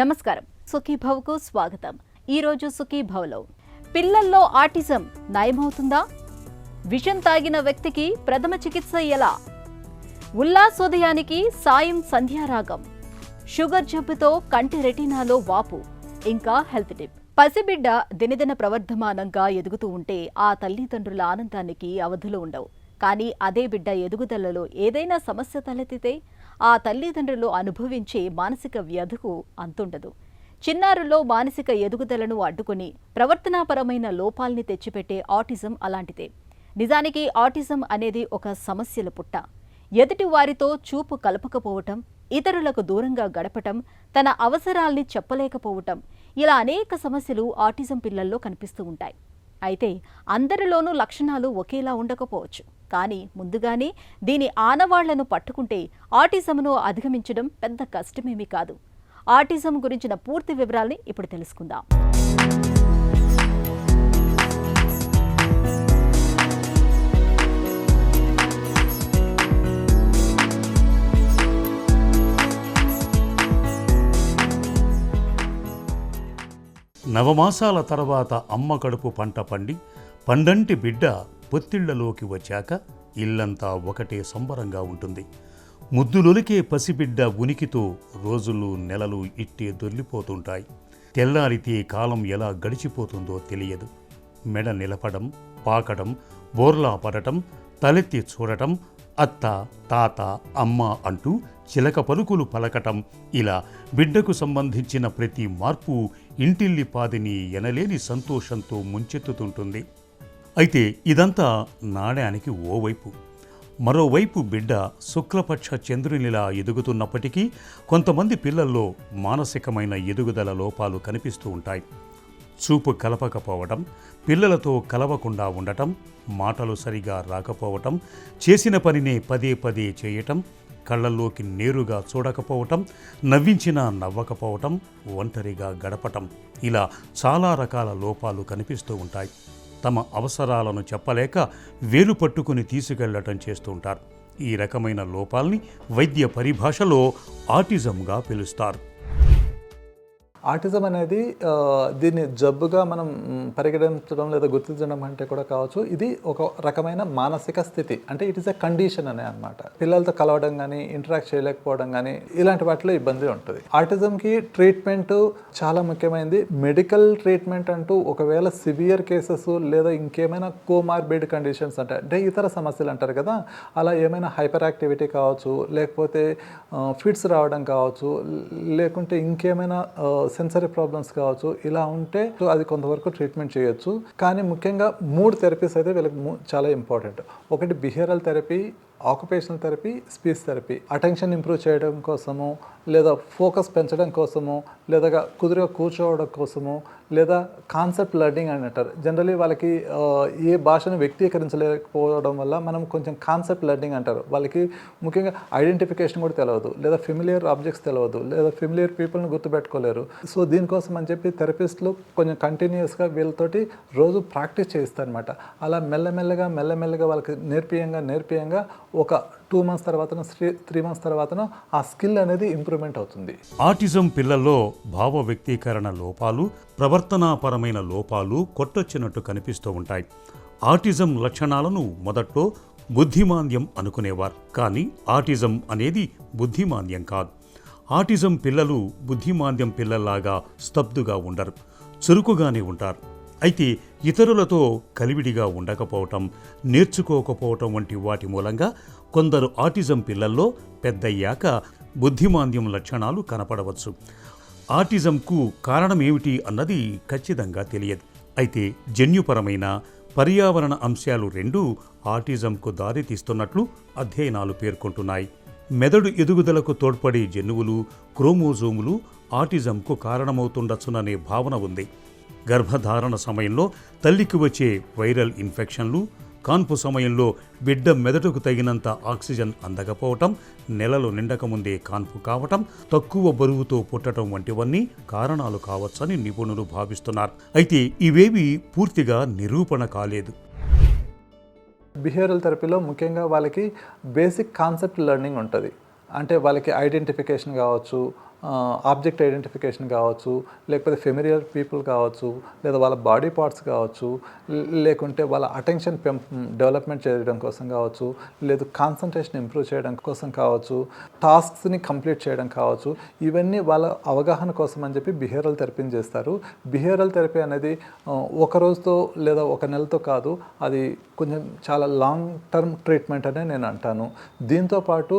నమస్కారం, సుఖీభవకు స్వాగతం. ఈరోజు సుఖీభవలో పిల్లల్లో ఆటిజం నయమవుతుందా? విషం తాగిన వ్యక్తికి ప్రథమ చికిత్స ఎలా? ఉల్లాసోదయానికి సాయం సంధ్యారాగం, షుగర్ జబ్బుతో కంటి రెటీనాలో వాపు, ఇంకా హెల్త్ టిప్. పసిబిడ్డ దినదిన ప్రవర్ధమానంగా ఎదుగుతూ ఉంటే ఆ తల్లిదండ్రుల ఆనందానికి అవధులు ఉండవు. కానీ అదే బిడ్డ ఎదుగుదలలో ఏదైనా సమస్య తలెత్తితే ఆ తల్లిదండ్రులు అనుభవించే మానసిక వ్యధకు అంతుండదు. చిన్నారుల్లో మానసిక ఎదుగుదలను అడ్డుకుని ప్రవర్తనాపరమైన లోపాల్ని తెచ్చిపెట్టే ఆటిజం అలాంటిదే. నిజానికి ఆటిజం అనేది ఒక సమస్యల పుట్ట. ఎదుటి వారితో చూపు కలపకపోవటం, ఇతరులకు దూరంగా గడపటం, తన అవసరాల్ని చెప్పలేకపోవటం, ఇలా అనేక సమస్యలు ఆటిజం పిల్లల్లో కనిపిస్తూ ఉంటాయి. అయితే అందరిలోనూ లక్షణాలు ఒకేలా ఉండకపోవచ్చు. కానీ ముందుగానే దీని ఆనవాళ్లను పట్టుకుంటే ఆటిజంను అధిగమించడం పెద్ద కష్టమేమీ కాదు. ఆటిజం గురించిన పూర్తి వివరాల్ని ఇప్పుడు తెలుసుకుందాం. నవమాసాల తర్వాత అమ్మ కడుపు పంట పండి పండంటి బిడ్డ పొత్తిళ్లలోకి వచ్చాక ఇల్లంతా ఒకటే సంబరంగా ఉంటుంది. ముద్దులొలికే పసిబిడ్డ ఉనికితో రోజులు నెలలు ఇట్టే దొర్లిపోతుంటాయి. తెల్లారితే కాలం ఎలా గడిచిపోతుందో తెలియదు. మెడ నిలపడం, పాకడం, బోర్లా పడటం, తలెత్తి చూడటం, అత్త, తాత, అమ్మ అంటూ చిలక పలుకులు పలకటం, ఇలా బిడ్డకు సంబంధించిన ప్రతి మార్పు ఇంటిల్లిపాదిని ఎనలేని సంతోషంతో ముంచెత్తుతుంటుంది. అయితే ఇదంతా నాణ్యానికి ఓవైపు. మరోవైపు బిడ్డ శుక్లపక్ష చంద్రునిలా ఎదుగుతున్నప్పటికీ కొంతమంది పిల్లల్లో మానసికమైన ఎదుగుదల లోపాలు కనిపిస్తూ ఉంటాయి. చూపు కలపకపోవటం, పిల్లలతో కలవకుండా ఉండటం, మాటలు సరిగా రాకపోవటం, చేసిన పనినే పదే పదే చేయటం, కళ్ళల్లోకి నేరుగా చూడకపోవటం, నవ్వించినా నవ్వకపోవటం, ఒంటరిగా గడపటం, ఇలా చాలా రకాల లోపాలు కనిపిస్తూ ఉంటాయి. తమ అవసరాలను చెప్పలేక వేలు పట్టుకుని తీసుకెళ్లటం చేస్తూ ఉంటారు. ఈ రకమైన లోపాల్ని వైద్య పరిభాషలో ఆటిజంగా పిలుస్తారు. ఆటిజం అనేది దీన్ని జబ్బుగా మనం పరిగణించడం లేదా గుర్తించడం అంటే కూడా కావచ్చు. ఇది ఒక రకమైన మానసిక స్థితి, అంటే ఇట్ ఈస్ ఎ కండిషన్ అనే అనమాట. పిల్లలతో కలవడం కానీ, ఇంటరాక్ట్ చేయలేకపోవడం కానీ, ఇలాంటి వాటిలో ఇబ్బంది ఉంటుంది. ఆటిజంకి ట్రీట్మెంట్ చాలా ముఖ్యమైనది. మెడికల్ ట్రీట్మెంట్ అంటూ ఒకవేళ సివియర్ కేసెస్ లేదా ఇంకేమైనా కోమార్బిడ్ కండిషన్స్ అంటే ఇతర సమస్యలు అంటారు కదా, అలా ఏమైనా హైపర్ యాక్టివిటీ కావచ్చు, లేకపోతే ఫిట్స్ రావడం కావచ్చు, లేకుంటే ఇంకేమైనా సెన్సరీ ప్రాబ్లమ్స్ కావచ్చు, ఇలా ఉంటే అది కొంతవరకు ట్రీట్మెంట్ చేయొచ్చు. కానీ ముఖ్యంగా 3 థెరపీస్ అయితే వీళ్ళకి చాలా ఇంపార్టెంట్. ఒకటి behavioural therapy, occupational therapy, speech therapy. Attention improve చేయడం కోసము, లేదా ఫోకస్ పెంచడం కోసము, లేదా కుదురుగా కూర్చోవడం కోసము, లేదా కాన్సెప్ట్ లెర్నింగ్ అని అంటారు. జనరలీ వాళ్ళకి ఏ భాషను వ్యక్తీకరించలేకపోవడం వల్ల మనం కొంచెం కాన్సెప్ట్ లెర్నింగ్ అంటారు. వాళ్ళకి ముఖ్యంగా ఐడెంటిఫికేషన్ కూడా తెలియదు, లేదా ఫెమిలియర్ ఆబ్జెక్ట్స్ తెలియదు, లేదా ఫెమిలియర్ పీపుల్ని గుర్తుపెట్టుకోలేరు. సో దీనికోసం అని చెప్పి థెరపిస్టులు కొంచెం కంటిన్యూస్గా వీళ్ళతోటి రోజు ప్రాక్టీస్ చేయిస్తారు అనమాట. అలా మెల్లమెల్లగా వాళ్ళకి నేర్పియంగా ఒక 2 months తర్వాత 3 months తర్వాత ఆ స్కిల్ అనేది ఇంప్రూవ్మెంట్ అవుతుంది. ఆటిజం పిల్లల్లో భావ వ్యక్తీకరణ లోపాలు, ప్రవర్తనాపరమైన లోపాలు కొట్టొచ్చినట్టు కనిపిస్తూ ఉంటాయి. ఆటిజం లక్షణాలను మొదట్లో బుద్ధిమాంద్యం అనుకునేవారు. కానీ ఆటిజం అనేది బుద్ధిమాంద్యం కాదు. ఆటిజం పిల్లలు బుద్ధిమాంద్యం పిల్లల్లాగా స్తబ్దుగా ఉండరు, చురుకుగానే ఉంటారు. అయితే ఇతరులతో కలివిడిగా ఉండకపోవటం, నేర్చుకోకపోవటం వంటి వాటి మూలంగా కొందరు ఆటిజం పిల్లల్లో పెద్దయ్యాక బుద్ధిమాంద్యం లక్షణాలు కనపడవచ్చు. ఆటిజంకు కారణమేమిటి అన్నది ఖచ్చితంగా తెలియదు. అయితే జన్యుపరమైన, పర్యావరణ అంశాలు రెండూ ఆటిజంకు దారితీస్తున్నట్లు అధ్యయనాలు పేర్కొంటున్నాయి. మెదడు ఎదుగుదలకు తోడ్పడే జన్యువులు, క్రోమోజోములు ఆటిజంకు కారణమవుతుండొచ్చుననే భావన ఉంది. గర్భధారణ సమయంలో తల్లికి వచ్చే వైరల్ ఇన్ఫెక్షన్లు, కాన్పు సమయంలో బిడ్డ మెదడుకు తగినంత ఆక్సిజన్ అందకపోవటం, నెలలు నిండకముందే కాన్పు కావటం, తక్కువ బరువుతో పుట్టడం వంటివన్నీ కారణాలు కావచ్చని నిపుణులు భావిస్తున్నారు. అయితే ఇవేవి పూర్తిగా నిరూపణ కాలేదు. బిహేవియరల్ థెరపీలో ముఖ్యంగా వాళ్ళకి బేసిక్ కాన్సెప్ట్ లెర్నింగ్ ఉంటుంది. అంటే వాళ్ళకి ఐడెంటిఫికేషన్ కావచ్చు, ఆబ్జెక్ట్ ఐడెంటిఫికేషన్ కావచ్చు, లేకపోతే ఫెమిలియర్ పీపుల్ కావచ్చు, లేదా వాళ్ళ బాడీ పార్ట్స్ కావచ్చు, లేకుంటే వాళ్ళ అటెన్షన్ డెవలప్మెంట్ చేయడం కోసం కావచ్చు, లేదు కాన్సన్ట్రేషన్ ఇంప్రూవ్ చేయడం కోసం కావచ్చు, టాస్క్స్ని కంప్లీట్ చేయడం కావచ్చు, ఇవన్నీ వాళ్ళ అవగాహన కోసం అని చెప్పి బిహేవియరల్ థెరపీని చేస్తారు. బిహేవియరల్ థెరపీ అనేది ఒక రోజుతో లేదా ఒక నెలతో కాదు, అది కొంచెం చాలా లాంగ్ టర్మ్ ట్రీట్మెంట్ అనే నేను అంటాను. దీంతోపాటు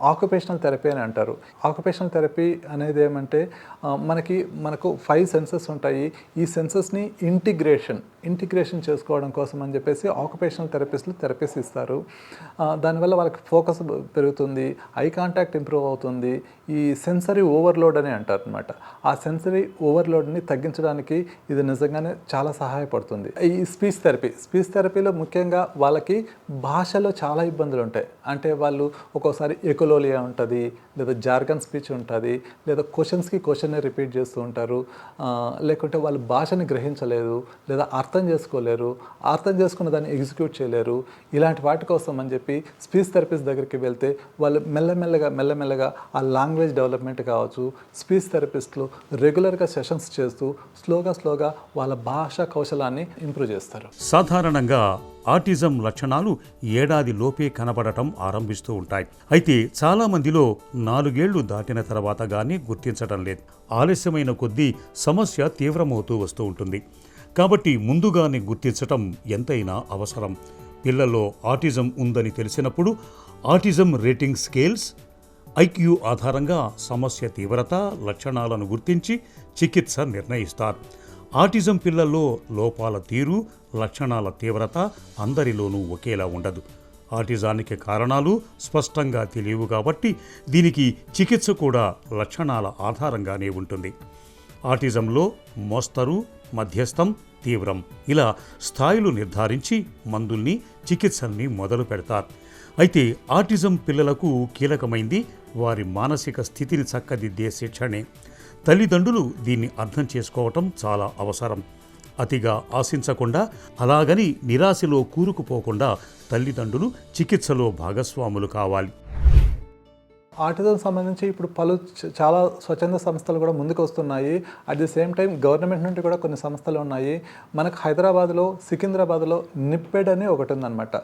ఆక్యుపేషనల్ థెరపీ అని అంటారు. ఆక్యుపేషనల్ థెరపీ అనేది ఏమంటే మనకు 5 సెన్సెస్ ఉంటాయి. ఈ సెన్సెస్ని ఇంటిగ్రేషన్ చేసుకోవడం కోసం అని చెప్పేసి ఆక్యుపేషనల్ థెరపీస్ ఇస్తారు. దానివల్ల వాళ్ళకి ఫోకస్ పెరుగుతుంది, ఐ కాంటాక్ట్ ఇంప్రూవ్ అవుతుంది. ఈ సెన్సరీ ఓవర్లోడ్ అని అంటారు అనమాట. ఆ సెన్సరీ ఓవర్లోడ్ని తగ్గించడానికి ఇది నిజంగానే చాలా సహాయపడుతుంది. ఈ స్పీచ్ థెరపీలో ముఖ్యంగా వాళ్ళకి భాషలో చాలా ఇబ్బందులు ఉంటాయి. అంటే వాళ్ళు ఒక్కోసారి ఎకోలోలియా ఉంటుంది, లేదా జార్గన్ స్పీచ్ ఉంటుంది, లేదా క్వశ్చన్ని రిపీట్ చేస్తూ ఉంటారు, లేకుంటే వాళ్ళు భాషని గ్రహించలేదు, లేదా అర్థం చేసుకోలేరు, అర్థం చేసుకున్న దాన్ని ఎగ్జిక్యూట్ చేయలేరు. ఇలాంటి వాటి కోసం అని చెప్పి స్పీచ్ థెరపిస్ట్ దగ్గరికి వెళ్తే వాళ్ళు మెల్లమెల్లగా ఆ లాంగ్వేజ్ డెవలప్మెంట్ కావచ్చు, స్పీచ్ థెరపిస్ట్లు రెగ్యులర్గా సెషన్స్ చేస్తూ స్లోగా వాళ్ళ భాషా కౌశలాన్ని ఇంప్రూవ్ చేస్తారు. సాధారణంగా ఆటిజం లక్షణాలు ఏడాది లోపే కనబడటం ఆరంభిస్తూ ఉంటాయి. అయితే చాలా మందిలో 4 ఏళ్లు దాటిన తర్వాత గానీ గుర్తించడం లేదు. ఆలస్యమైన కొద్దీ సమస్య తీవ్రమవుతూ వస్తూ ఉంటుంది. కాబట్టి ముందుగానే గుర్తించటం ఎంతైనా అవసరం. పిల్లల్లో ఆటిజం ఉందని తెలిసినప్పుడు ఆటిజం రేటింగ్ స్కేల్స్, ఐక్యూ ఆధారంగా సమస్య తీవ్రత, లక్షణాలను గుర్తించి చికిత్స నిర్ణయిస్తారు. ఆటిజం పిల్లల్లో లోపాల తీరు, లక్షణాల తీవ్రత అందరిలోనూ ఒకేలా ఉండదు. ఆటిజానికి కారణాలు స్పష్టంగా తెలియవు కాబట్టి దీనికి చికిత్స కూడా లక్షణాల ఆధారంగానే ఉంటుంది. ఆటిజంలో మోస్తరు, మధ్యస్థం, తీవ్రం ఇలా స్థాయిలు నిర్ధారించి మందుల్ని, చికిత్సల్ని మొదలు పెడతారు. అయితే ఆటిజం పిల్లలకు కీలకమైంది వారి మానసిక స్థితిని చక్కదిద్దే శిక్షణే. తల్లిదండ్రులు దీన్ని అర్థం చేసుకోవటం చాలా అవసరం. అతిగా ఆశించకుండా, అలాగని నిరాశలో కూరుకుపోకుండా తల్లిదండ్రులు చికిత్సలో భాగస్వాములు కావాలి. ఆటిజం సంబంధించి ఇప్పుడు చాలా స్వచ్ఛంద సంస్థలు కూడా ముందుకు వస్తున్నాయి. At the same time government నుండి కూడా కొన్ని సంస్థలు ఉన్నాయి. మనకు హైదరాబాద్లో, సికింద్రాబాద్లో నిప్పెడ్ అని ఒకటి ఉందన్నమాట.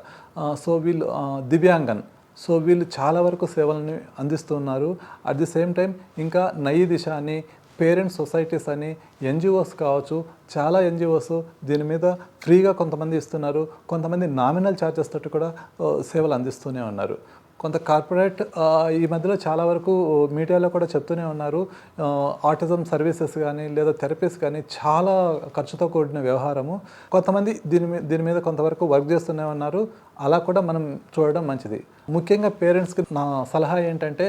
సో వీళ్ళు దివ్యాంగన్, సో వీళ్ళు చాలా వరకు సేవలను అందిస్తున్నారు. అట్ ది సేమ్ టైం ఇంకా నయీ దిశ అని, పేరెంట్స్ సొసైటీస్ అని, ఎన్జిఓస్ కావచ్చు, చాలా ఎన్జిఓస్ దీని మీద ఫ్రీగా కొంతమంది ఇస్తున్నారు. కొంతమంది నామినల్ ఛార్జెస్ తోటి కూడా సేవలు అందిస్తూనే ఉన్నారు. కొంత కార్పొరేట్ ఈ మధ్యలో చాలా వరకు మీడియాలో కూడా చెప్తూనే ఉన్నారు, ఆటిజం సర్వీసెస్ కానీ లేదా థెరపీస్ కానీ చాలా ఖర్చుతో కూడిన వ్యవహారము. కొంతమంది దీని మీద కొంతవరకు వర్క్ చేస్తూనే ఉన్నారు. అలా కూడా మనం చూడడం మంచిది. ముఖ్యంగా పేరెంట్స్కి నా సలహా ఏంటంటే,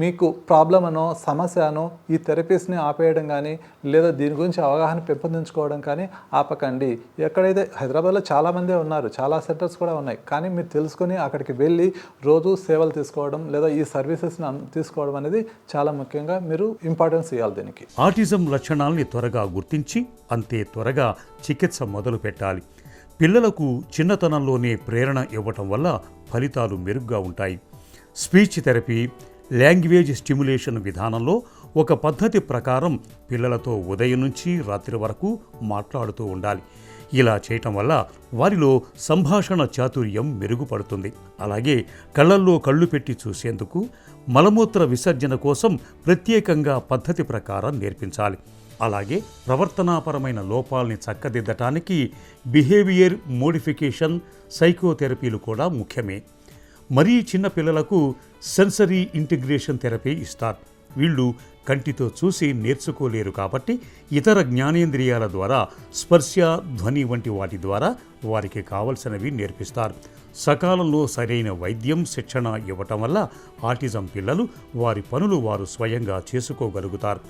మీకు ప్రాబ్లం అనో సమస్య అనో ఈ థెరపీస్ని ఆపేయడం కానీ లేదా దీని గురించి అవగాహన పెంపొందించుకోవడం కానీ ఆపకండి. ఎక్కడైతే హైదరాబాద్లో చాలామందే ఉన్నారు, చాలా సెంటర్స్ కూడా ఉన్నాయి, కానీ మీరు తెలుసుకొని అక్కడికి వెళ్ళి రోజు సేవలు తీసుకోవడం లేదా ఈ సర్వీసెస్ని తీసుకోవడం అనేది చాలా ముఖ్యంగా మీరు ఇంపార్టెన్స్ ఇవ్వాలి దీనికి. ఆటిజం లక్షణాలని త్వరగా గుర్తించి అంతే త్వరగా చికిత్స మొదలు పెట్టాలి. పిల్లలకు చిన్నతనంలోనే ప్రేరణ ఇవ్వటం వల్ల ఫలితాలు మెరుగ్గా ఉంటాయి. స్పీచ్ థెరపీ, లాంగ్వేజ్ స్టిమ్యులేషన్ విధానంలో ఒక పద్ధతి ప్రకారం పిల్లలతో ఉదయం నుంచి రాత్రి వరకు మాట్లాడుతూ ఉండాలి. ఇలా చేయటం వల్ల వారిలో సంభాషణ చాతుర్యం మెరుగుపడుతుంది. అలాగే కళ్ళల్లో కళ్ళు పెట్టి చూసేందుకు, మలమూత్ర విసర్జన కోసం ప్రత్యేకంగా పద్ధతి ప్రకారం నేర్పించాలి. అలాగే ప్రవర్తనాపరమైన లోపాలని చక్కదిద్దటానికి బిహేవియర్ మోడిఫికేషన్, సైకోథెరపీలు కూడా ముఖ్యమే. మరీ చిన్న పిల్లలకు సెన్సరీ ఇంటిగ్రేషన్ థెరపీ ఇస్తారు. వీళ్ళు కంటితో చూసి నేర్చుకోలేరు కాబట్టి ఇతర జ్ఞానేంద్రియాల ద్వారా స్పర్శ, ధ్వని వంటి వాటి ద్వారా వారికి కావలసినవి నేర్పిస్తారు. సకాలంలో సరైన వైద్యం, శిక్షణ ఇవ్వటం వల్ల ఆటిజం పిల్లలు వారి పనులు వారు స్వయంగా చేసుకోగలుగుతారు.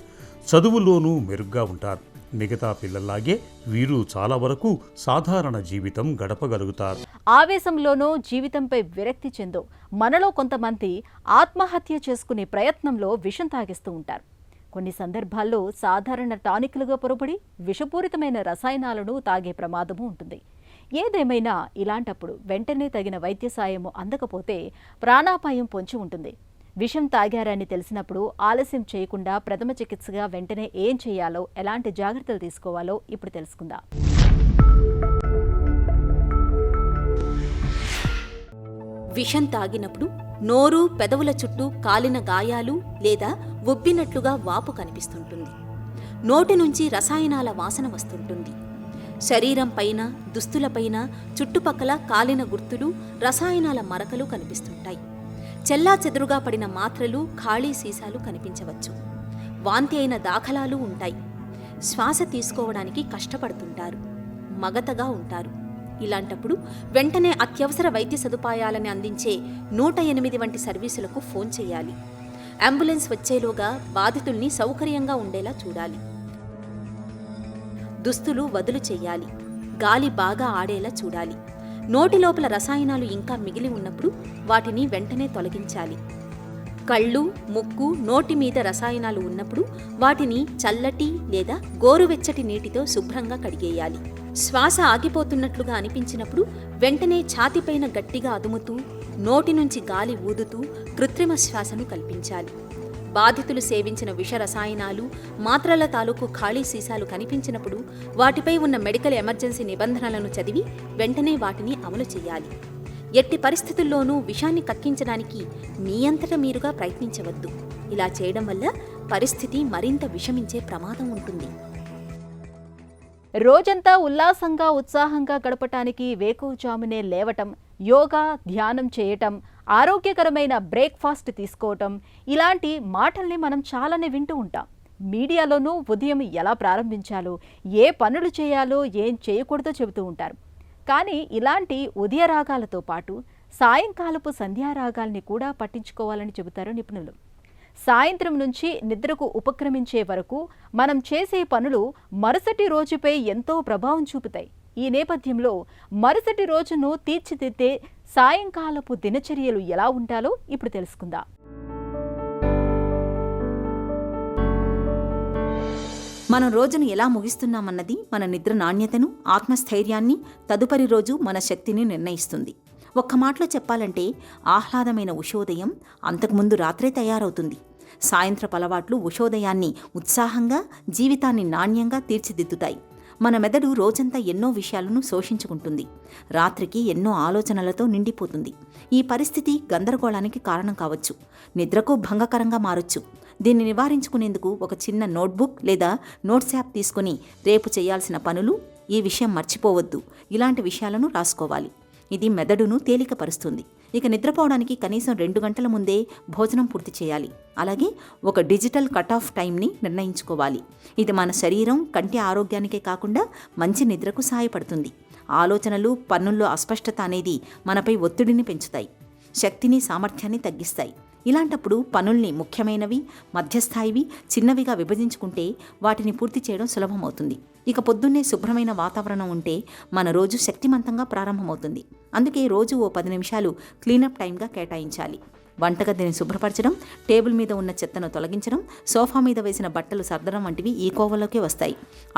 చదువుల్లోనూ మెరుగ్గా ఉంటారు. మిగతా పిల్లల్లాగే వీరు చాలా వరకు సాధారణ జీవితం గడపగలుగుతారు. ఆవేశంలోనో జీవితంపై విరక్తి చెందో మనలో కొంతమంది ఆత్మహత్య చేసుకునే ప్రయత్నంలో విషం తాగిస్తూ ఉంటారు. కొన్ని సందర్భాల్లో సాధారణ టానిక్లుగా పొరబడి విషపూరితమైన రసాయనాలను తాగే ప్రమాదము ఉంటుంది. ఏదేమైనా ఇలాంటప్పుడు వెంటనే తగిన వైద్య సాయము అందకపోతే ప్రాణాపాయం పొంచి ఉంటుంది. విషం తాగారని తెలిసినప్పుడు ఆలస్యం చేయకుండా ప్రథమ చికిత్సగా వెంటనే ఏం చేయాలో, ఎలాంటి జాగ్రత్తలు తీసుకోవాలో ఇప్పుడు తెలుసుకుందాం. విషం తాగినప్పుడు నోరు, పెదవుల చుట్టూ కాలిన గాయాలు లేదా ఉబ్బినట్లుగా వాపు కనిపిస్తుంటుంది. నోటి నుంచి రసాయనాల వాసన వస్తుంటుంది. శరీరం పైన, దుస్తులపైన చుట్టుపక్కల కాలిన గుర్తులు, రసాయనాల మరకలు కనిపిస్తుంటాయి. చెల్లాచెదురుగా పడిన మాత్రలు, ఖాళీ సీసాలు కనిపించవచ్చు. వాంతి అయిన దాఖలాలు ఉంటాయి. శ్వాస తీసుకోవడానికి కష్టపడుతుంటారు. మగతగా ఉంటారు. ఇలాంటప్పుడు వెంటనే అత్యవసర వైద్య సదుపాయాలని అందించే 108 వంటి సర్వీసులకు ఫోన్ చేయాలి. అంబులెన్స్ వచ్చేలోగా బాధితుల్ని సౌకర్యంగా ఉండేలా చూడాలి. దుస్తులు వదులు చెయ్యాలి. గాలి బాగా ఆడేలా చూడాలి. నోటి లోపల రసాయనాలు ఇంకా మిగిలి ఉన్నప్పుడు వాటిని వెంటనే తొలగించాలి. కళ్ళు, ముక్కు, నోటి మీద రసాయనాలు ఉన్నప్పుడు వాటిని చల్లటి లేదా గోరువెచ్చటి నీటితో శుభ్రంగా కడిగేయాలి. శ్వాస ఆగిపోతున్నట్లుగా అనిపించినప్పుడు వెంటనే ఛాతీపైన గట్టిగా అదుముతూ, నోటి నుంచి గాలి ఊదుతూ కృత్రిమ శ్వాసను కల్పించాలి. బాధితులు సేవించిన విష రసాయనాలు, మాత్రల తాలూకు ఖాళీ సీసాలు కనిపించినప్పుడు వాటిపై ఉన్న మెడికల్ ఎమర్జెన్సీ నిబంధనలను చదివి వెంటనే వాటిని అమలు చేయాలి. ఎట్టి పరిస్థితుల్లోనూ విషాన్ని కక్కించడానికి మీ అంతట మీరుగా ప్రయత్నించవద్దు. ఇలా చేయడం వల్ల పరిస్థితి మరింత విషమించే ప్రమాదం ఉంటుంది. రోజంతా ఉల్లాసంగా, ఉత్సాహంగా గడపటానికి వేకువజామునే లేవటం, యోగా, ధ్యానం చేయటం, ఆరోగ్యకరమైన బ్రేక్ఫాస్ట్ తీసుకోవటం, ఇలాంటి మాటల్ని మనం చాలానే వింటూ ఉంటాం. మీడియాలోనూ ఉదయం ఎలా ప్రారంభించాలో, ఏ పనులు చేయాలో, ఏం చేయకూడదో చెబుతూ ఉంటారు. కానీ ఇలాంటి ఉదయ రాగాలతో పాటు సాయంకాలపు సంధ్యారాగాల్ని కూడా పట్టించుకోవాలని చెబుతారు నిపుణులు. సాయంత్రం నుంచి నిద్రకు ఉపక్రమించే వరకు మనం చేసే పనులు మరుసటి రోజుపై ఎంతో ప్రభావం చూపుతాయి. ఈ నేపథ్యంలో మరుసటి రోజును తీర్చిదిద్దే సాయంకాలపు దినచర్యలు ఎలా ఉండాలో ఇప్పుడు తెలుసుకుందాం. మనం రోజును ఎలా ముగిస్తున్నామన్నది మన నిద్ర నాణ్యతను, ఆత్మస్థైర్యాన్ని, తదుపరి రోజు మన శక్తిని నిర్ణయిస్తుంది. ఒక్క మాటలో చెప్పాలంటే ఆహ్లాదమైన ఉషోదయం అంతకుముందు రాత్రే తయారవుతుంది. సాయంత్రపు అలవాట్లు ఉషోదయాన్ని ఉత్సాహంగా, జీవితాన్ని నాణ్యంగా తీర్చిదిద్దుతాయి. మన మెదడు రోజంతా ఎన్నో విషయాలను శోషించుకుంటుంది. రాత్రికి ఎన్నో ఆలోచనలతో నిండిపోతుంది. ఈ పరిస్థితి గందరగోళానికి కారణం కావచ్చు, నిద్రకు భంగకరంగా మారొచ్చు. దీన్ని నివారించుకునేందుకు ఒక చిన్న నోట్బుక్ లేదా నోట్స్ యాప్ తీసుకుని రేపు చేయాల్సిన పనులు, ఈ విషయం మర్చిపోవద్దు, ఇలాంటి విషయాలను రాసుకోవాలి. ఇది మెదడును తేలికపరుస్తుంది. ఇక నిద్రపోవడానికి కనీసం 2 గంటల ముందే భోజనం పూర్తి చేయాలి. అలాగే ఒక డిజిటల్ కట్ ఆఫ్ టైంని నిర్ణయించుకోవాలి. ఇది మన శరీరం, కంటి ఆరోగ్యానికే కాకుండా మంచి నిద్రకు సహాయపడుతుంది. ఆలోచనలు, పనుల్లో అస్పష్టత అనేది మనపై ఒత్తిడిని పెంచుతాయి, శక్తిని, సామర్థ్యాన్ని తగ్గిస్తాయి. ఇలాంటప్పుడు పనుల్ని ముఖ్యమైనవి, మధ్యస్థాయివి, చిన్నవిగా విభజించుకుంటే వాటిని పూర్తి చేయడం సులభమవుతుంది. ఇక పొద్దున్నే శుభ్రమైన వాతావరణం ఉంటే మన రోజు శక్తిమంతంగా ప్రారంభమవుతుంది. అందుకే రోజు ఓ 10 నిమిషాలు క్లీనప్ టైంగా కేటాయించాలి. వంటగదిని శుభ్రపరచడం, టేబుల్ మీద ఉన్న చెత్తను తొలగించడం, సోఫా మీద వేసిన బట్టలు సర్దడం వంటివి ఈ కోవలోకే వస్తాయి.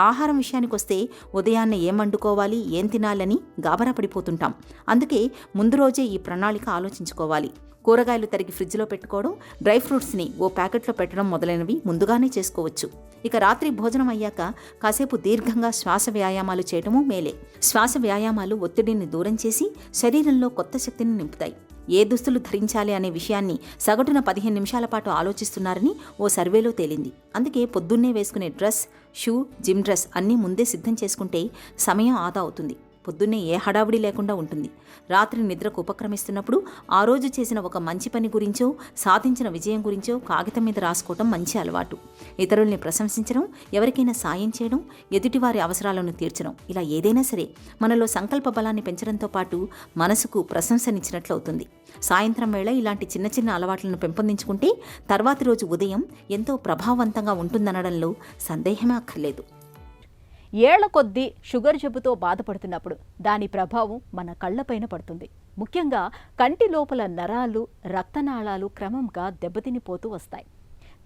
ఆహారం విషయానికి వస్తే ఉదయాన్నే ఏం వండుకోవాలి, ఏం తినాలని గాబరా పడిపోతుంటాం. అందుకే ముందు రోజే ఈ ప్రణాళిక ఆలోచించుకోవాలి. కూరగాయలు తరిగి ఫ్రిడ్జ్లో పెట్టుకోవడం, డ్రై ఫ్రూట్స్ని ఓ ప్యాకెట్లో పెట్టడం మొదలైనవి ముందుగానే చేసుకోవచ్చు. ఇక రాత్రి భోజనం అయ్యాక కాసేపు దీర్ఘంగా శ్వాస వ్యాయామాలు చేయటము మేలే. శ్వాస వ్యాయామాలు ఒత్తిడిని దూరం చేసి శరీరంలో కొత్త శక్తిని నింపుతాయి. ఏ దుస్తులు ధరించాలి అనే విషయాన్ని సగటున 15 నిమిషాల పాటు ఆలోచిస్తున్నారని ఓ సర్వేలో తేలింది. అందుకే పొద్దున్నే వేసుకునే డ్రెస్, షూ, జిమ్ డ్రెస్ అన్నీ ముందే సిద్ధం చేసుకుంటే సమయం ఆదా అవుతుంది. పొద్దున్నే ఏ హడావిడి లేకుండా ఉంటుంది. రాత్రి నిద్రకు ఉపక్రమిస్తున్నప్పుడు ఆ రోజు చేసిన ఒక మంచి పని గురించో, సాధించిన విజయం గురించో కాగితం మీద రాసుకోవటం మంచి అలవాటు. ఇతరుల్ని ప్రశంసించడం, ఎవరికైనా సాయం చేయడం, ఎదుటివారి అవసరాలను తీర్చడం, ఇలా ఏదైనా సరే మనలో సంకల్ప బలాన్ని పెంచడంతో పాటు మనసుకు ప్రశంసనిచ్చినట్లు అవుతుంది. సాయంత్రం వేళ ఇలాంటి చిన్న చిన్న అలవాట్లను పెంపొందించుకుంటే తర్వాతి రోజు ఉదయం ఎంతో ప్రభావవంతంగా ఉంటుందనడంలో సందేహమే అక్కర్లేదు. ఏళ్ల కొద్దీ షుగర్ జబ్బుతో బాధపడుతున్నప్పుడు దాని ప్రభావం మన కళ్లపైన పడుతుంది. ముఖ్యంగా కంటి లోపల నరాలు, రక్తనాళాలు క్రమంగా దెబ్బతినిపోతూ వస్తాయి.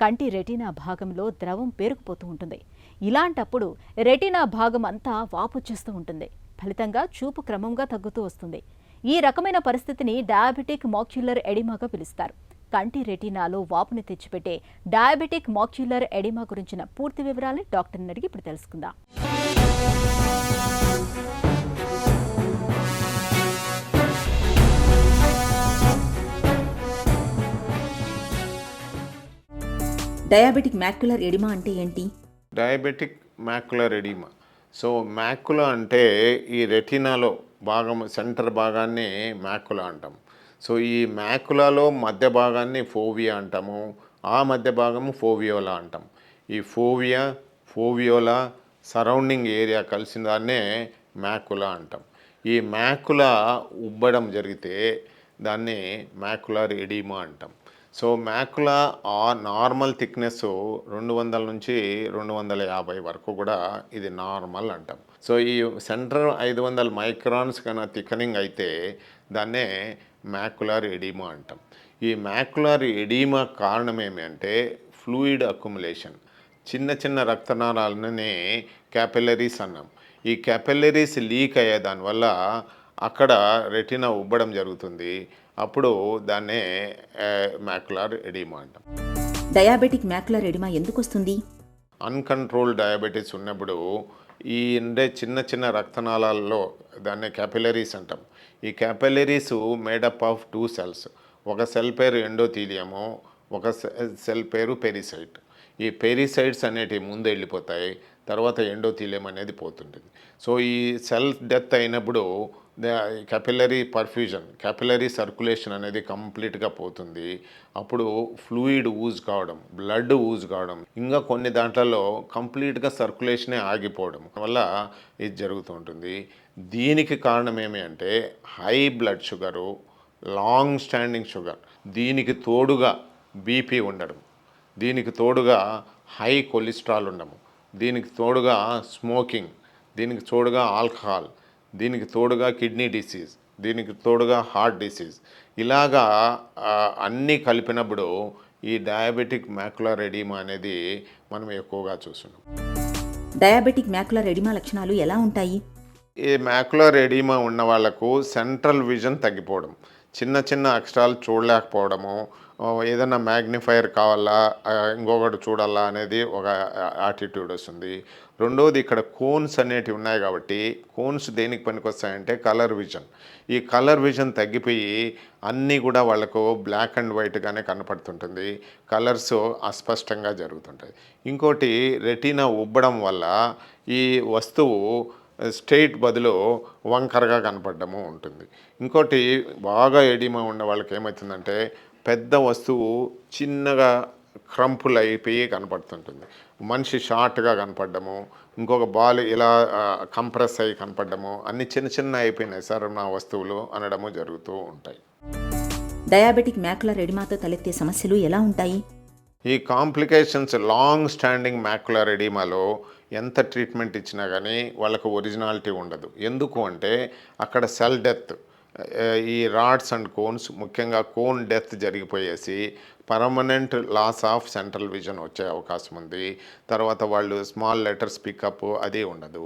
కంటి రెటీనా భాగంలో ద్రవం పేరుకుపోతూ ఉంటుంది. ఇలాంటప్పుడు రెటీనా భాగం అంతా వాపొచ్చేస్తూ ఉంటుంది. ఫలితంగా చూపు క్రమంగా తగ్గుతూ వస్తుంది. ఈ రకమైన పరిస్థితిని డయాబెటిక్ మాక్యులర్ ఎడిమాగా పిలుస్తారు. కంటి రెటీనాలో వాపుని తెచ్చిపెట్టే డయాబెటిక్ మాక్యులర్ ఎడిమా గురించిన పూర్తి వివరాలు డాక్టర్ని అడిగి ఇప్పుడు తెలుసుకుందాం. డయాబెటిక్ మ్యాక్యులర్ ఎడిమా అంటే ఏంటి? Diabetic macular oedema. So macula అంటే ఈ రెటినాలో భాగం సెంటర్ భాగాన్ని మ్యాక్యులా అంటాం. సో ఈ మ్యాక్యులాలో మధ్య భాగాన్ని ఫోవియా అంటాము, ఆ మధ్య భాగము ఫోవియోలా అంటాం. ఈ ఫోవియోలా సరౌండింగ్ ఏరియా కలిసిన దాన్నే మ్యాక్యులా అంటాం. ఈ మ్యాక్యులా ఉబ్బడం జరిగితే దాన్ని మ్యాక్యులర్ ఎడిమా అంటాం. సో మ్యాక్యులా నార్మల్ థిక్నెస్ 200 నుంచి 250 వరకు కూడా ఇది నార్మల్ అంటాం. సో ఈ సెంటర్ 500 మైక్రాన్స్ కన్నా థికనింగ్ అయితే దాన్నే మ్యాక్యులర్ ఎడిమా అంటాం. ఈ మ్యాక్యులర్ ఎడిమా కారణం ఏమంటే ఫ్లూయిడ్ అక్యుములేషన్. చిన్న చిన్న రక్తనాళాలని క్యాపిలరీస్ అన్నాం. ఈ క్యాపిలరీస్ లీక్ అయ్యే దానివల్ల అక్కడ రెటినా ఉబ్బడం జరుగుతుంది. అప్పుడు దాన్నే మ్యాక్యులర్ ఎడిమా అంటాం. డయాబెటిక్ మ్యాక్యులర్ ఎడిమా ఎందుకు వస్తుంది? అన్కంట్రోల్డ్ డయాబెటీస్ ఉన్నప్పుడు ఈ చిన్న చిన్న రక్తనాళాల్లో దాన్ని క్యాపిలరీస్ అంటాం. ఈ క్యాపిలరీస్ మేడప్ ఆఫ్ 2 cells. ఒక సెల్ పేరు ఎండోథీలియము, ఒక సెల్ పేరు పెరిసైట్. ఈ పెరిసైట్స్ అనేటివి ముందు వెళ్ళిపోతాయి, తర్వాత ఎండోథీలియం అనేది పోతుంటుంది. సో ఈ సెల్ డెత్ అయినప్పుడు క్యాపిలరీ పర్ఫ్యూజన్, క్యాపిలరీ సర్క్యులేషన్ అనేది కంప్లీట్గా పోతుంది. అప్పుడు ఫ్లూయిడ్ ఊజ్ కావడం, బ్లడ్ ఊజ్ కావడం, ఇంకా కొన్ని దాంట్లలో కంప్లీట్గా సర్క్యులేషనే ఆగిపోవడం వల్ల ఇది జరుగుతూ ఉంటుంది. దీనికి కారణం ఏమి అంటే high blood sugar, long standing sugar, దీనికి తోడుగా బీపీ ఉండడం, దీనికి తోడుగా హై కొలెస్ట్రాల్ ఉండము, దీనికి తోడుగా స్మోకింగ్, దీనికి తోడుగా ఆల్కహాల్, దీనికి తోడుగా కిడ్నీ డిసీజ్, దీనికి తోడుగా హార్ట్ డిసీజ్, ఇలాగా అన్నీ కలిపినప్పుడు ఈ డయాబెటిక్ మ్యాక్యులర్ ఎడిమా అనేది మనం ఎక్కువగా చూస్తున్నాం. డయాబెటిక్ మ్యాక్యులర్ ఎడిమా లక్షణాలు ఎలా ఉంటాయి? ఈ మ్యాక్యులర్ ఎడిమా ఉన్న వాళ్ళకు సెంట్రల్ విజన్ తగ్గిపోవడం, చిన్న చిన్న అక్షరాలు చూడలేకపోవడము, ఏదైనా మ్యాగ్నిఫైయర్ కావాలా ఇంకొకటి చూడాలా అనేది ఒక యాటిట్యూడ్ వస్తుంది. రెండవది ఇక్కడ కోన్స్ అనేటివి ఉన్నాయి కాబట్టి కోన్స్ దేనికి పనికొస్తాయంటే కలర్ విజన్. ఈ కలర్ విజన్ తగ్గిపోయి అన్నీ కూడా వాళ్ళకు బ్లాక్ అండ్ వైట్గానే కనపడుతుంటుంది, కలర్స్ అస్పష్టంగా జరుగుతుంటాయి. ఇంకోటి రెటీనా ఉబ్బడం వల్ల ఈ వస్తువు స్ట్రెయిట్ బదులు వంకరగా కనపడము ఉంటుంది. ఇంకోటి బాగా ఎడిమా ఉన్న వాళ్ళకి ఏమవుతుందంటే పెద్ద వస్తువు చిన్నగా క్రంపులు అయిపోయి కనపడుతుంటుంది, మనిషి షార్ట్గా కనపడము, ఇంకొక బాల్ ఇలా కంప్రెస్ అయ్యి కనపడము, అన్ని చిన్న చిన్న అయిపోయినాయి సార్ నా వస్తువులు అనడము జరుగుతూ ఉంటాయి. డయాబెటిక్ మ్యాక్యులర్ ఎడిమాతో తలెత్తే సమస్యలు ఎలా ఉంటాయి? ఈ కాంప్లికేషన్స్ లాంగ్ స్టాండింగ్ మ్యాక్యులర్ ఎడిమాలో ఎంత ట్రీట్మెంట్ ఇచ్చినా కానీ వాళ్ళకు ఒరిజినాలిటీ ఉండదు. ఎందుకు అంటే అక్కడ సెల్ డెత్, ఈ రాడ్స్ అండ్ కోన్స్, ముఖ్యంగా కోన్ డెత్ జరిగిపోయేసి permanent loss of central vision వచ్చే అవకాశం ఉంది. తర్వాత వాళ్ళు స్మాల్ లెటర్స్ పికప్ అది ఉండదు.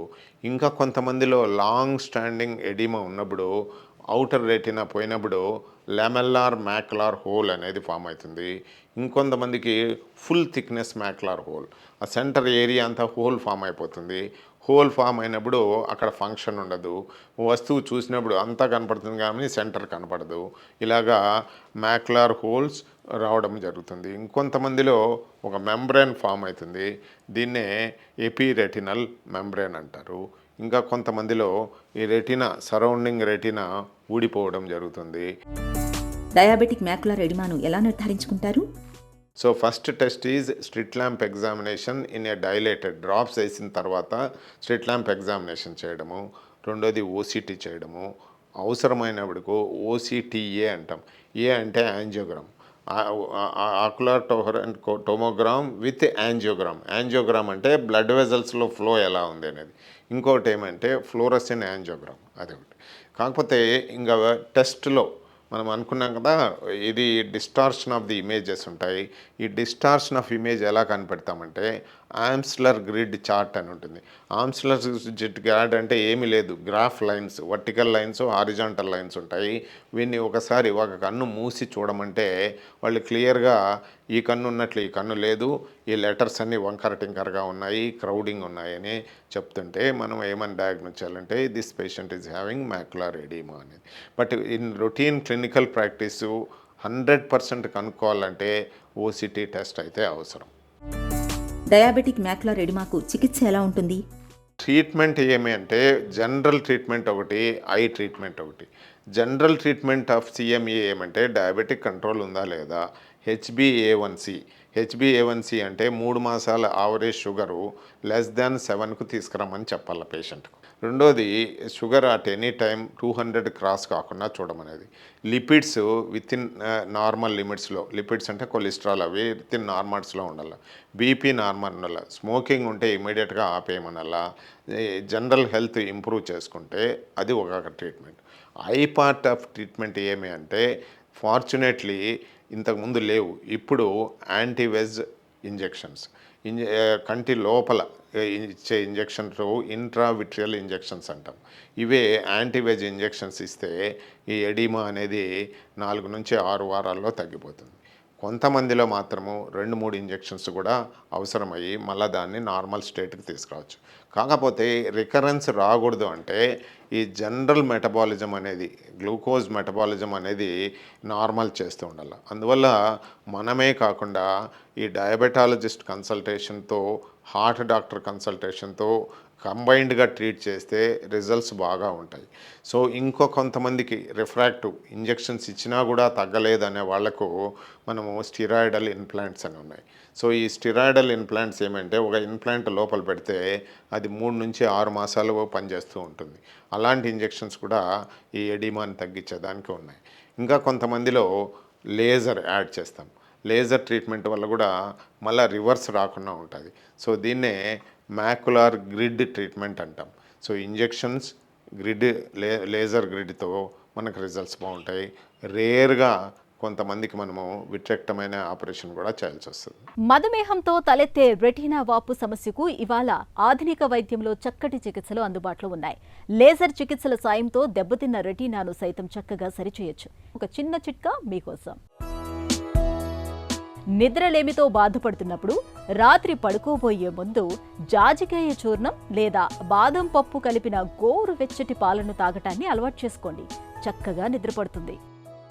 ఇంకా కొంతమందిలో లాంగ్ స్టాండింగ్ ఎడిమా ఉన్నప్పుడు అవుటర్ రెటినా పోయినప్పుడు లెమెల్లార్ మ్యాక్యులర్ హోల్ అనేది ఫామ్ అవుతుంది. ఇంకొంతమందికి ఫుల్ థిక్నెస్ మ్యాక్యులర్ హోల్, ఆ సెంటర్ ఏరియా అంతా హోల్ ఫామ్ అయిపోతుంది. హోల్ ఫామ్ అయినప్పుడు అక్కడ ఫంక్షన్ ఉండదు, వస్తువు చూసినప్పుడు అంతా కనపడుతుంది కానీ సెంటర్ కనపడదు. ఇలాగా మ్యాక్యులర్ హోల్స్ రావడం జరుగుతుంది. ఇంకొంతమందిలో ఒక మెంబ్రేన్ ఫామ్ అవుతుంది, దీన్నే ఎపిరెటినల్ మెంబ్రేన్ అంటారు. ఇంకా కొంతమందిలో ఈ రెటినా, సరౌండింగ్ రెటినా ఊడిపోవడం జరుగుతుంది. డయాబెటిక్ మ్యాక్యులర్ ఎడిమాను ఎలా నిర్ధారించుకుంటారు? So first test is slit lamp examination in a dilated, drops వేసిన తర్వాత స్ట్రిట్ ల్యాంప్ ఎగ్జామినేషన్ చేయడము. రెండోది ఓసిటీ చేయడము, అవసరమైనప్పుడు ఓసిటీఏ అంటాం. ఏ అంటే angiogram, ocular tomogram with angiogram. Angiogram అంటే బ్లడ్ వెజల్స్లో ఫ్లో ఎలా ఉంది అనేది. ఇంకోటి ఏమంటే ఫ్లోరసెంట్ యాంజియోగ్రామ్, అదొకటి. కాకపోతే ఇంకా టెస్ట్లో మనం అనుకున్నాం కదా, ఇది డిస్టార్షన్ ఆఫ్ ది ఇమేజెస్ ఉంటాయి. ఈ డిస్టార్షన్ ఆఫ్ ఇమేజ్ ఎలా కనిపెడతామంటే ఆమ్స్లర్ గ్రిడ్ చార్ట్ అని ఉంటుంది. ఆమ్స్లర్ గ్రిడ్ చార్ట్ అంటే ఏమీ లేదు, graph lines, vertical lines, horizontal lines ఉంటాయి. వీన్ని ఒకసారి ఒక కన్ను మూసి చూడమంటే వాళ్ళు క్లియర్గా ఈ కన్ను ఉన్నట్లు ఈ కన్ను లేదు, ఈ లెటర్స్ అన్నీ వంకర టింకరగా ఉన్నాయి, క్రౌడింగ్ ఉన్నాయని చెప్తుంటే మనం ఏమని డయాగ్నోస్ చేయాలంటే this patient is having macular oedema అనేది. But in routine clinical practice 100% కనుక్కోవాలంటే ఓసిటీ టెస్ట్ అయితే అవసరం. డయాబెటిక్ మ్యాక్యులర్ ఎడిమాకు చికిత్స ఎలా ఉంటుంది? ట్రీట్మెంట్ ఏమి అంటే జనరల్ ట్రీట్మెంట్ ఒకటి, ఐ ట్రీట్మెంట్ ఒకటి. జనరల్ ట్రీట్మెంట్ ఆఫ్ సిఎంఈ ఏమంటే డయాబెటిక్ కంట్రోల్ ఉందా లేదా, హెచ్బిఏవన్సి అంటే 3 మాసాల యావరేజ్ షుగరు <7కు తీసుకురమ్మని చెప్పాలి పేషెంట్కు. రెండోది sugar at any time 200 cross కాకుండా చూడమనేది. లిపిడ్స్ విత్ ఇన్ నార్మల్ లిమిట్స్లో, లిపిడ్స్ అంటే కొలెస్ట్రాల్ అవి విత్ ఇన్ నార్మల్స్లో ఉండాలి. బీపీ నార్మల్ ఉండాలి. స్మోకింగ్ ఉంటే ఇమీడియట్గా ఆపేయమనాలా. జనరల్ హెల్త్ ఇంప్రూవ్ చేసుకుంటే అది ఒక treatment. I part of treatment ఏమి అంటే ఫార్చునేట్లీ ఇంతకుముందు లేవు, ఇప్పుడు యాంటీవెజ్ ఇంజెక్షన్స్, కంటి లోపల ఇచ్చే ఇంజెక్షన్స్ ఇంట్రావిట్రియల్ ఇంజెక్షన్స్ అంటాం. ఇవే యాంటీవెజ్ ఇంజెక్షన్స్ ఇస్తే ఈ ఎడిమా అనేది 4 నుంచి 6 వారాల్లో తగ్గిపోతుంది. కొంతమందిలో మాత్రము 2-3 ఇంజెక్షన్స్ కూడా అవసరమయ్యి మళ్ళీ దాన్ని నార్మల్ స్టేట్కి తీసుకురావచ్చు. కాకపోతే రికరెన్స్ రాకూడదు అంటే ఈ జనరల్ మెటబాలిజం అనేది, గ్లూకోజ్ మెటబాలిజం అనేది నార్మల్ చేస్తూ ఉండాలి. అందువల్ల మనమే కాకుండా ఈ డయాబెటాలజిస్ట్ కన్సల్టేషన్తో, హార్ట్ డాక్టర్ కన్సల్టేషన్తో కంబైన్డ్గా ట్రీట్ చేస్తే రిజల్ట్స్ బాగా ఉంటాయి. సో కొంతమందికి రిఫ్రాక్టివ్ ఇంజెక్షన్స్ ఇచ్చినా కూడా తగ్గలేదనే వాళ్లకు మనము స్టిరాయిడల్ ఇంప్లాంట్స్ అని ఉన్నాయి. సో ఈ స్టిరాయిడల్ ఇంప్లాంట్స్ ఏమంటే ఒక ఇంప్లాంట్ లోపల పెడితే అది 3 నుంచి 6 మాసాలు పనిచేస్తూ ఉంటుంది. అలాంటి ఇంజెక్షన్స్ కూడా ఈ ఎడిమాని తగ్గించేదానికి ఉన్నాయి. ఇంకా కొంతమందిలో లేజర్ యాడ్ చేస్తాం. లేజర్ ట్రీట్మెంట్ వల్ల కూడా మళ్ళీ రివర్స్ రాకుండా ఉంటుంది. సో దీన్నే మ్యాక్యులర్ గ్రిడ్ ట్రీట్మెంట్ అంటాం. సో ఇంజెక్షన్స్, గ్రిడ్, లేజర్ గ్రిడ్తో మనకు రిజల్ట్స్ బాగుంటాయి. రేర్గా కొంతమందికి మనము విట్రెక్టమైన ఆపరేషన్ కూడా చేయాల్సి వస్తుంది. మధుమేహంతో తలెత్తే రెటీనా వాపు సమస్యకు ఇవాళ ఆధునిక వైద్యంలో చక్కటి చికిత్సలు అందుబాటులో ఉన్నాయి. లేజర్ చికిత్సల సాయంతో దెబ్బతిన్న రెటీనాను సైతం చక్కగా సరిచేయొచ్చు. ఒక చిన్న చిట్కా మీకోసం. నిద్రలేమితో బాధపడుతున్నప్పుడు రాత్రి పడుకోబోయే ముందు జాజికాయ చూర్ణం లేదా బాదం పప్పు కలిపిన గోరువెచ్చటి పాలను తాగటాన్ని అలవాటు చేసుకోండి. చక్కగా నిద్రపడుతుంది.